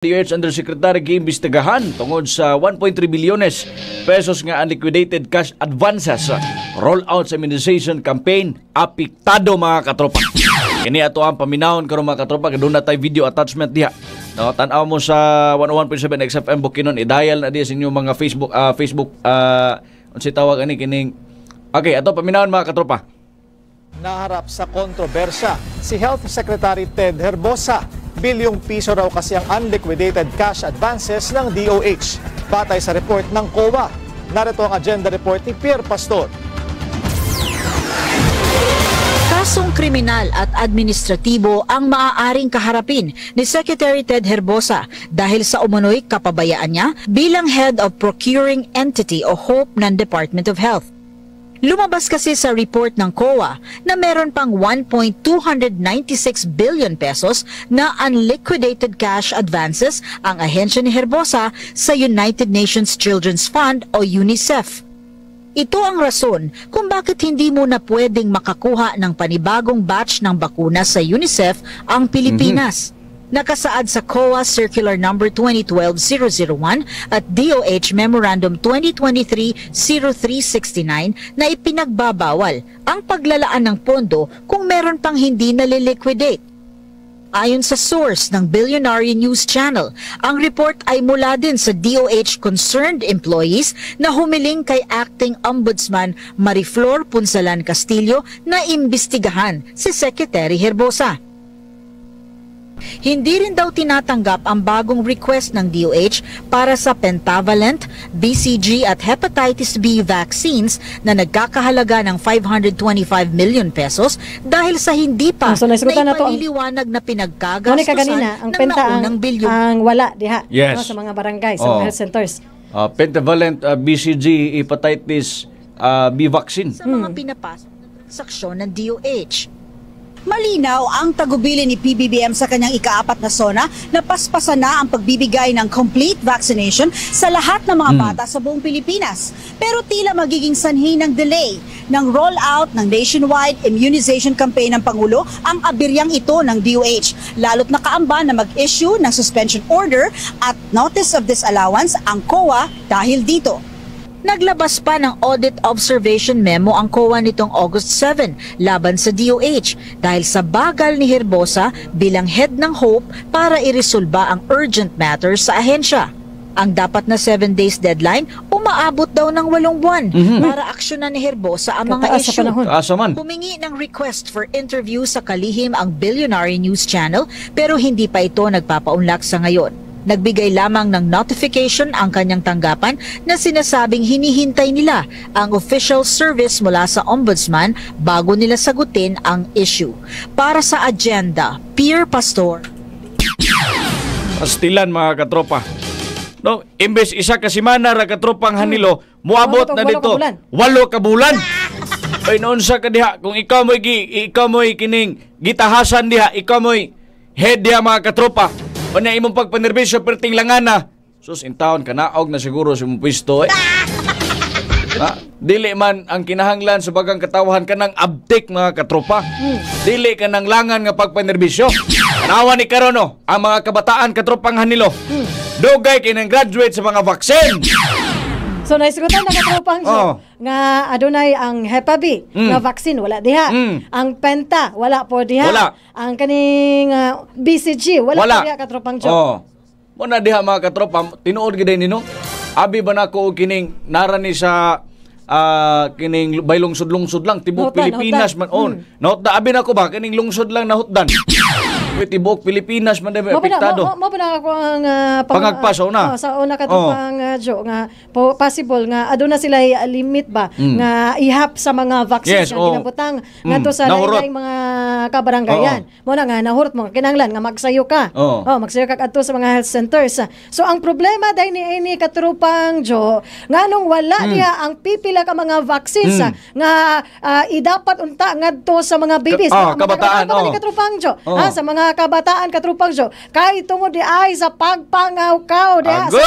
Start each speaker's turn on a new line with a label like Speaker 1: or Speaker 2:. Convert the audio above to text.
Speaker 1: DOH Undersecretary giimbestigahan tungod sa 1.3 bilyones pesos nga unliquidated cash advances sa rollout sa immunization campaign. Apektado mga katropa. Kini ato ang paminahon karon mga katropa, doon na tayo video attachment diha. No, tan-aw mo sa 101.7 XFM Bukidnon, i-dial na diya sa inyong mga Facebook unsa tawag ani kining. Okay, ato paminahon mga katropa.
Speaker 2: Naharap sa kontrobersya si Health Secretary Ted Herbosa. Bilyong piso raw kasi ang unliquidated cash advances ng DOH. Batay sa report ng COA. Narito ang agenda report ni Pierre Pastor.
Speaker 3: Kasong kriminal at administratibo ang maaaring kaharapin ni Secretary Ted Herbosa dahil sa umano'y kapabayaan niya bilang Head of Procuring Entity o HOPE ng Department of Health. Lumabas kasi sa report ng COA na meron pang 1.296 billion pesos na unliquidated cash advances ang ahensya ni Herbosa sa United Nations Children's Fund o UNICEF. Ito ang rason kung bakit hindi mo na pwedeng makakuha ng panibagong batch ng bakuna sa UNICEF ang Pilipinas. Nakasaad sa COA Circular No. 2012-001 at DOH Memorandum 2023-0369 na ipinagbabawal ang paglalaan ng pondo kung meron pang hindi naliliquidate. Ayon sa source ng Billionaire News Channel, ang report ay mula din sa DOH concerned employees na humiling kay Acting Ombudsman Mariflor Punsalan Castillo na imbestigahan si Secretary Herbosa. Hindi rin daw tinatanggap ang bagong request ng DOH para sa pentavalent, BCG at hepatitis B vaccines na nagkakahalaga ng 525 million pesos dahil sa hindi pa na ipaliliwanag na pinagkagastusan ng naunang bilyon.
Speaker 4: Ang wala diha
Speaker 1: yes.
Speaker 4: Sa mga barangay, sa mga health centers.
Speaker 1: Pentavalent, BCG, hepatitis B vaccine.
Speaker 3: Sa mga pinapasok na transaksyon ng DOH.
Speaker 5: Malinaw ang tagubilin ni PBBM sa kanyang ika-4 na SONA na paspasan na ang pagbibigay ng complete vaccination sa lahat ng mga bata sa buong Pilipinas. Pero tila magiging sanhi ng delay ng rollout ng nationwide immunization campaign ng Pangulo ang abiryang ito ng DOH. Lalo't nakaamba na mag-issue ng suspension order at notice of disallowance ang COA dahil dito.
Speaker 3: Naglabas pa ng audit observation memo ang COA nitong August 7 laban sa DOH dahil sa bagal ni Herbosa bilang head ng HOPE para iresolba ang urgent matters sa ahensya. Ang dapat na 7 days deadline, umaabot daw ng 8 buwan para aksyonan ni Herbosa ang mga issue. Humingi ng request for interview sa kalihim ang Billionaire News Channel pero hindi pa ito nagpapaunlak sa ngayon. Nagbigay lamang ng notification ang kanyang tanggapan na sinasabing hinihintay nila ang official service mula sa ombudsman bago nila sagutin ang issue. Para sa agenda, Pierre Pastor.
Speaker 1: Pastilan mga katropa. No, imbes isa ka semana ra katropang Hanilo, muabot na dito 8 ka bulan. Ay noon sa kadiha kung ikaw mo'y kining gitahasan diha, ikaw mo'y head diha mga katropa. O na imong pagpanerbisyo perting langana. Sus, in taon ka naog na siguro sa imong pwesto eh. Dili man ang kinahanglan sa bagang katawahan ka ng abtik mga katropa. Dili ka ng langan nga pagpanerbisyo. Kanawa ni karono ang mga kabataan katropang Hanilo. Dugay kinang graduate sa mga vaccine.
Speaker 4: So naisigutan na katropang nga adunay ang Hepa B nga vaccine wala diha. Ang Penta wala po diha.
Speaker 1: Wala.
Speaker 4: Ang kaning BCG wala po diha katropang jo.
Speaker 1: Muna diha mga katropa, tinuod gid nino. Abi ba nako kining narani sa kining bay lungsod-lungsod lang tibok Pilipinas man on. Nahutdan abi nako ba kining lungsod lang nahutdan. Tibok Pilipinas man dai apektado.
Speaker 4: Mo pa ako ang
Speaker 1: pangagpas una.
Speaker 4: Sa una katupang jo nga possible nga aduna sila limit ba nga ihap sa mga vaccines nga ginabutang ngadto sa lain mga kabaranggayan. Mo na nga nahurot mo kinahanglan nga magsayo ka. Magsayo ka adto sa mga health centers. So ang problema dai ni katrupang jo nganong wala niya ang pipila ka mga vaccines nga idapat unta ngadto sa mga babies
Speaker 1: kabataan
Speaker 4: ni katrupang jo sa mga kabataan katrupang jo kay tungod di ay sa pagpangaw-kaw diha sa